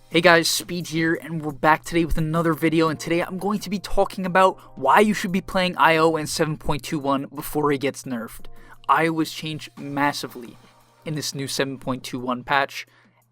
Hey guys, Speed here, and we're back today with another video, and today I'm going to be talking about why you should be playing IO in 7.21 before it gets nerfed. IO was changed massively in this new 7.21 patch,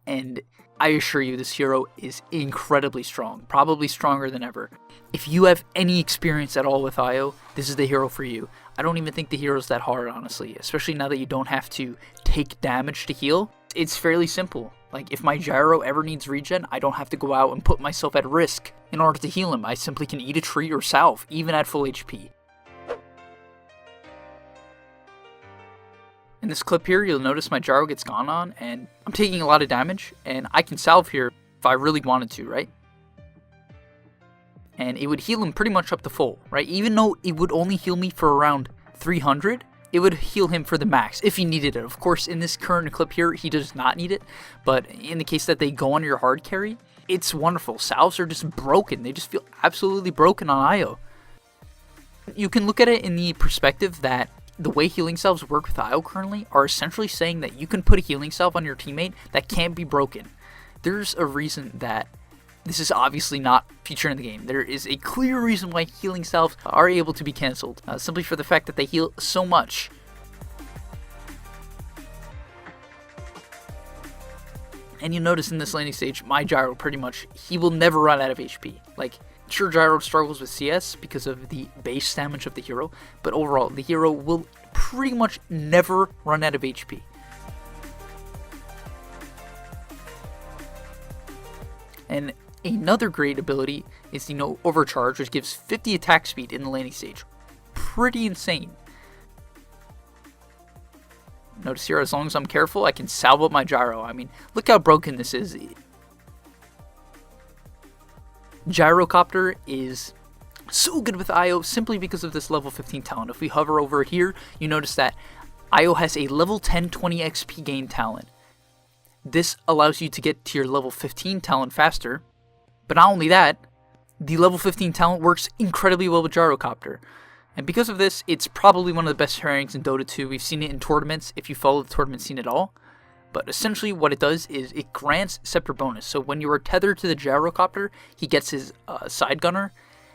and I assure you this hero is incredibly strong, probably stronger than ever. If you have any experience at all with IO, this is the hero for you. I don't even think the hero's that hard, honestly, especially now that you don't have to take damage to heal. It's fairly simple. Like, if my Gyro ever needs regen, I don't have to go out and put myself at risk in order to heal him. I simply can eat a tree or salve, even at full HP. In this clip here, you'll notice my Gyro gets gone on, and I'm taking a lot of damage, and I can salve here if I really wanted to, right? And it would heal him pretty much up to full, right? Even though it would only heal me for around 300, it would heal him for the max if he needed it. Of course, in this current clip here, he does not need it, but in the case that they go on your hard carry, it's wonderful. Salves are just broken. They just feel absolutely broken on IO. You can look at it in the perspective that the way healing salves work with IO currently are essentially saying that you can put a healing salve on your teammate that can't be broken. There's a reason that this is obviously not featured in the game. There is a clear reason why healing salves are able to be cancelled, simply for the fact that they heal so much. And you'll notice in this laning stage, my Gyro pretty much, he will never run out of HP. Like, sure, Gyro struggles with CS because of the base damage of the hero, but overall, the hero will pretty much never run out of HP. And another great ability is the Overcharge, which gives 50 attack speed in the laning stage. Pretty insane. Notice here, as long as I'm careful, I can salve up my Gyro. I mean, look how broken this is. Gyrocopter is so good with IO simply because of this level 15 talent. If we hover over here, you notice that IO has a level 10 20 XP gain talent. This allows you to get to your level 15 talent faster. But not only that, the level 15 talent works incredibly well with Gyrocopter. And because of this, it's probably one of the best pairings in Dota 2. We've seen it in tournaments, if you follow the tournament scene at all. But essentially what it does is it grants Scepter bonus. So when you are tethered to the Gyrocopter, he gets his side gunner.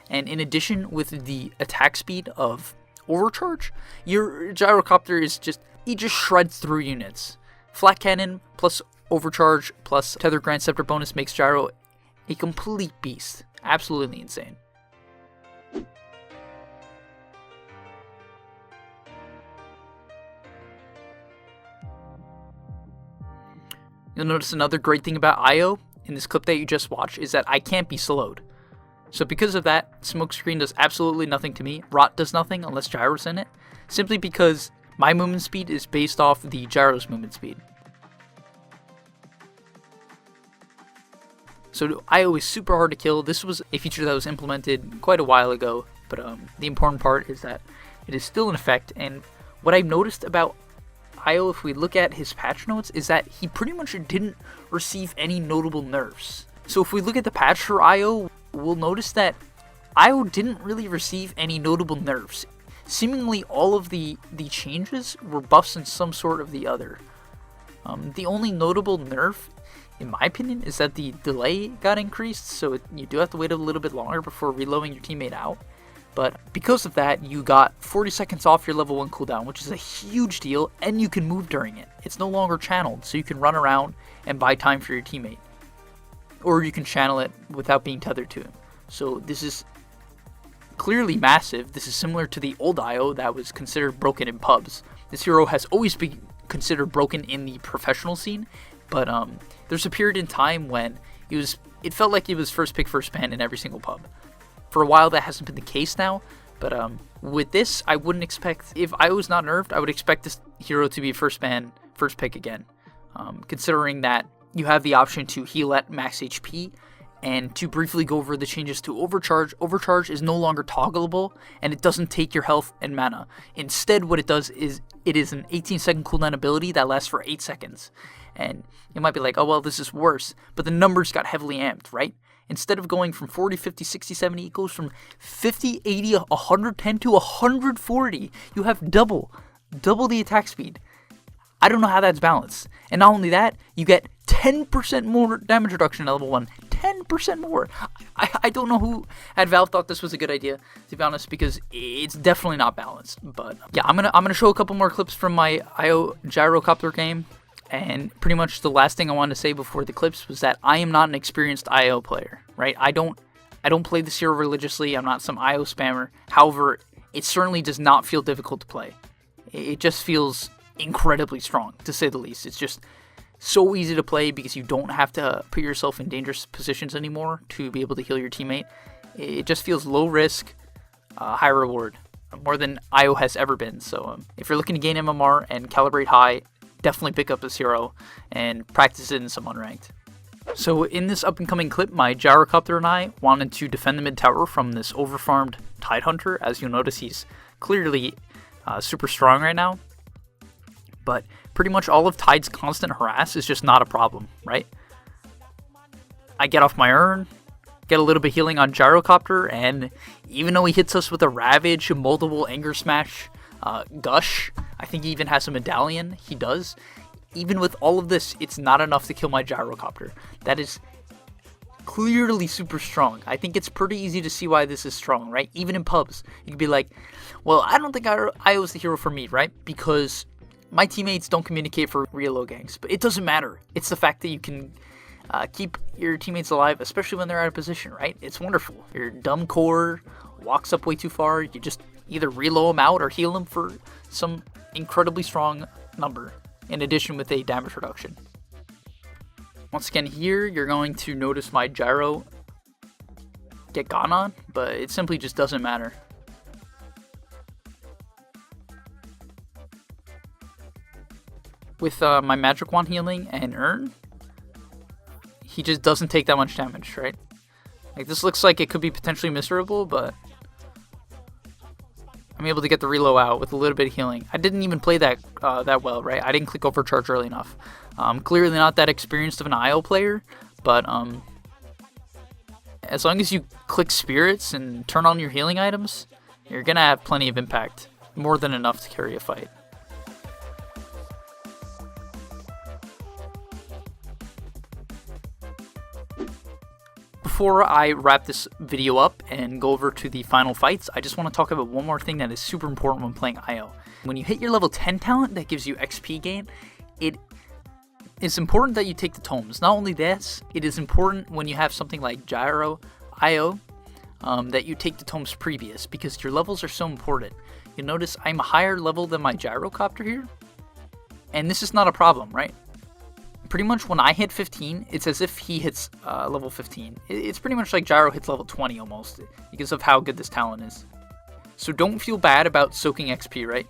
And in addition, with the attack speed of Overcharge, your Gyrocopter is he just shreds through units. Flat Cannon plus Overcharge plus Tether Grant Scepter bonus makes Gyro a complete beast. Absolutely insane. You'll notice another great thing about IO in this clip that you just watched is that I can't be slowed. So because of that, Smokescreen does absolutely nothing to me. Rot does nothing unless Gyro's in it, simply because my movement speed is based off the Gyro's movement speed. So IO is super hard to kill. This was a feature that was implemented quite a while ago, but the important part is that it is still in effect. And what I've noticed about IO, if we look at his patch notes, is that he pretty much didn't receive any notable nerfs. So if we look at the patch for IO, we'll notice that IO didn't really receive any notable nerfs. Seemingly all of the changes were buffs in some sort of the other. The only notable nerf, in my opinion, is that the delay got increased, so you do have to wait a little bit longer before reloading your teammate out. But because of that, you got 40 seconds off your level 1 cooldown, which is a huge deal, and you can move during it. It's no longer channeled, so you can run around and buy time for your teammate. Or you can channel it without being tethered to him. So this is clearly massive. This is similar to the old IO that was considered broken in pubs. This hero has always been considered broken in the professional scene, but there's a period in time when it felt like he was first pick, first ban in every single pub. For a while, that hasn't been the case now, but with this, I wouldn't expect, if IO was not nerfed, I would expect this hero to be first ban, first pick again, considering that you have the option to heal at max HP. And to briefly go over the changes to Overcharge, Overcharge is no longer toggleable, and it doesn't take your health and mana. Instead, what it does is it is an 18-second cooldown ability that lasts for 8 seconds. And you might be like, oh well, this is worse, but the numbers got heavily amped, right? Instead of going from 40, 50, 60, 70, it goes from 50, 80, 110 to 140. You have double the attack speed. I don't know how that's balanced. And not only that, you get 10% more damage reduction at level 1. 10% more. I don't know who at Valve thought this was a good idea, to be honest, because it's definitely not balanced. But yeah, I'm gonna show a couple more clips from my IO Gyrocopter game. And pretty much the last thing I wanted to say before the clips was that I am not an experienced IO player, right? I don't play this hero religiously. I'm not some IO spammer. However, it certainly does not feel difficult to play. It just feels incredibly strong, to say the least. It's just so easy to play because you don't have to put yourself in dangerous positions anymore to be able to heal your teammate. It just feels low risk, high reward, more than IO has ever been. So if you're looking to gain MMR and calibrate high, definitely pick up this hero and practice it in some unranked. So in this up and coming clip, my Gyrocopter and I wanted to defend the mid tower from this overfarmed Tidehunter. As you'll notice, he's clearly super strong right now. But pretty much all of Tide's constant harass is just not a problem, right? I get off my urn, get a little bit healing on Gyrocopter, and even though he hits us with a Ravage, multiple Anger Smash, Gush, I think he even has a medallion, he does. Even with all of this, it's not enough to kill my Gyrocopter. That is clearly super strong. I think it's pretty easy to see why this is strong, right? Even in pubs, you could be like, well, I don't think IO is the hero for me, right? Because my teammates don't communicate for real low ganks. But it doesn't matter. It's the fact that you can keep your teammates alive, especially when they're out of position, right? It's wonderful. Your dumb core walks up way too far. You just either reload them out or heal them for some incredibly strong number, in addition with a damage reduction. Once again here, you're going to notice my Gyro get gone on, but it simply just doesn't matter. With my Magic Wand healing and Urn, he just doesn't take that much damage, right? Like, this looks like it could be potentially miserable, but I'm able to get the reload out with a little bit of healing. I didn't even play that well, right? I didn't click overcharge early enough. Clearly not that experienced of an IO player, but as long as you click spirits and turn on your healing items, you're gonna have plenty of impact, more than enough to carry a fight. Before I wrap this video up and go over to the final fights, I just want to talk about one more thing that is super important when playing IO. When you hit your level 10 talent that gives you XP gain, it is important that you take the tomes. Not only this, it is important when you have something like Gyro IO that you take the tomes previous, because your levels are so important. You'll notice I'm a higher level than my Gyrocopter here, and this is not a problem, right? Pretty much when I hit 15, it's as if he hits level 15. It's pretty much like Gyro hits level 20 almost, because of how good this talent is. So don't feel bad about soaking XP, right?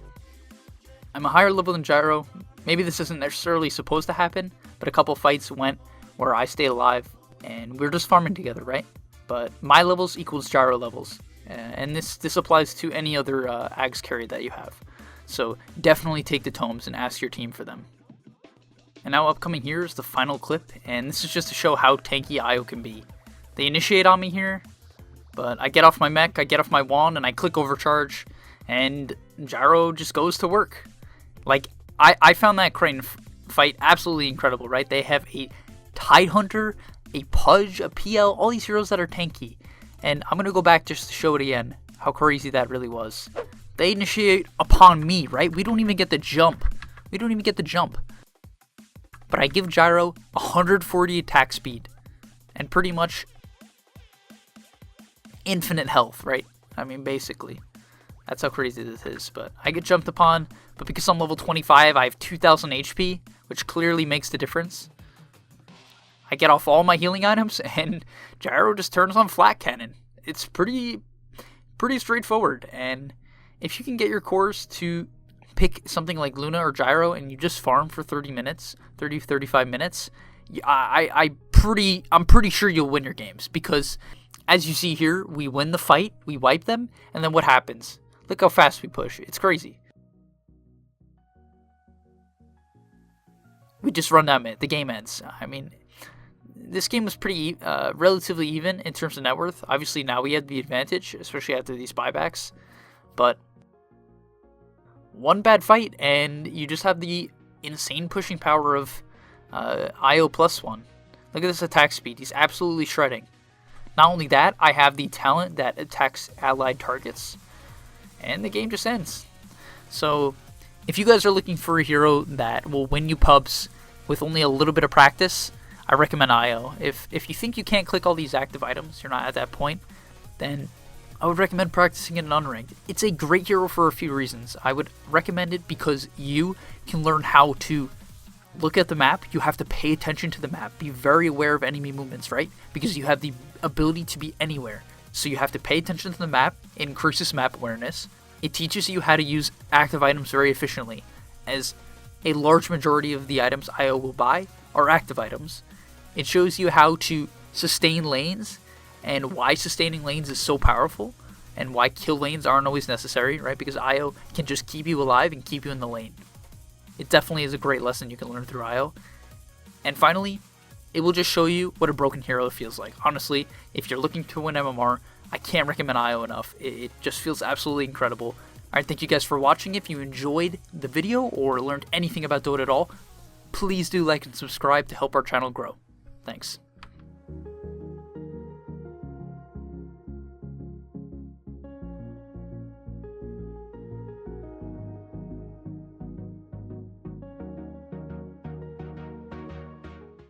I'm a higher level than Gyro. Maybe this isn't necessarily supposed to happen, but a couple fights went where I stayed alive, and we're just farming together, right? But my levels equals Gyro levels, and this applies to any other Ags carry that you have. So definitely take the tomes and ask your team for them. And now upcoming here is the final clip, and this is just to show how tanky IO can be. They initiate on me here, but I get off my mech, I get off my wand, and I click overcharge, and Gyro just goes to work. Like, I found that Crane fight absolutely incredible, right? They have a Tidehunter, a Pudge, a PL, all these heroes that are tanky. And I'm going to go back just to show it again, how crazy that really was. They initiate upon me, right? We don't even get the jump. But I give Gyro 140 attack speed and pretty much infinite health, right? I mean, basically. That's how crazy this is. But I get jumped upon, but because I'm level 25, I have 2,000 HP, which clearly makes the difference. I get off all my healing items, and Gyro just turns on flat cannon. It's pretty straightforward, and if you can get your cores to pick something like Luna or Gyro and you just farm for 35 minutes, I'm pretty sure you'll win your games, because as you see here, we win the fight, we wipe them, and then what happens? Look how fast we push. It's crazy. We just run down mid. The game ends. I mean, this game was pretty relatively even in terms of net worth. Obviously now we had the advantage, especially after these buybacks, but one bad fight and you just have the insane pushing power of IO plus 1. Look at this attack speed. He's absolutely shredding. Not only that, I have the talent that attacks allied targets. And the game just ends. So, if you guys are looking for a hero that will win you pubs with only a little bit of practice, I recommend IO. If you think you can't click all these active items, you're not at that point, then I would recommend practicing it in unranked. It's a great hero for a few reasons. I would recommend it because you can learn how to look at the map. You have to pay attention to the map. Be very aware of enemy movements, right? Because you have the ability to be anywhere. So you have to pay attention to the map. It increases map awareness. It teaches you how to use active items very efficiently, as a large majority of the items IO will buy are active items. It shows you how to sustain lanes, and why sustaining lanes is so powerful, and why kill lanes aren't always necessary, right? Because IO can just keep you alive and keep you in the lane. It definitely is a great lesson you can learn through IO. And finally, it will just show you what a broken hero feels like. Honestly, if you're looking to win MMR, I can't recommend IO enough. It just feels absolutely incredible. Alright, thank you guys for watching. If you enjoyed the video or learned anything about Dota at all, please do like and subscribe to help our channel grow. Thanks.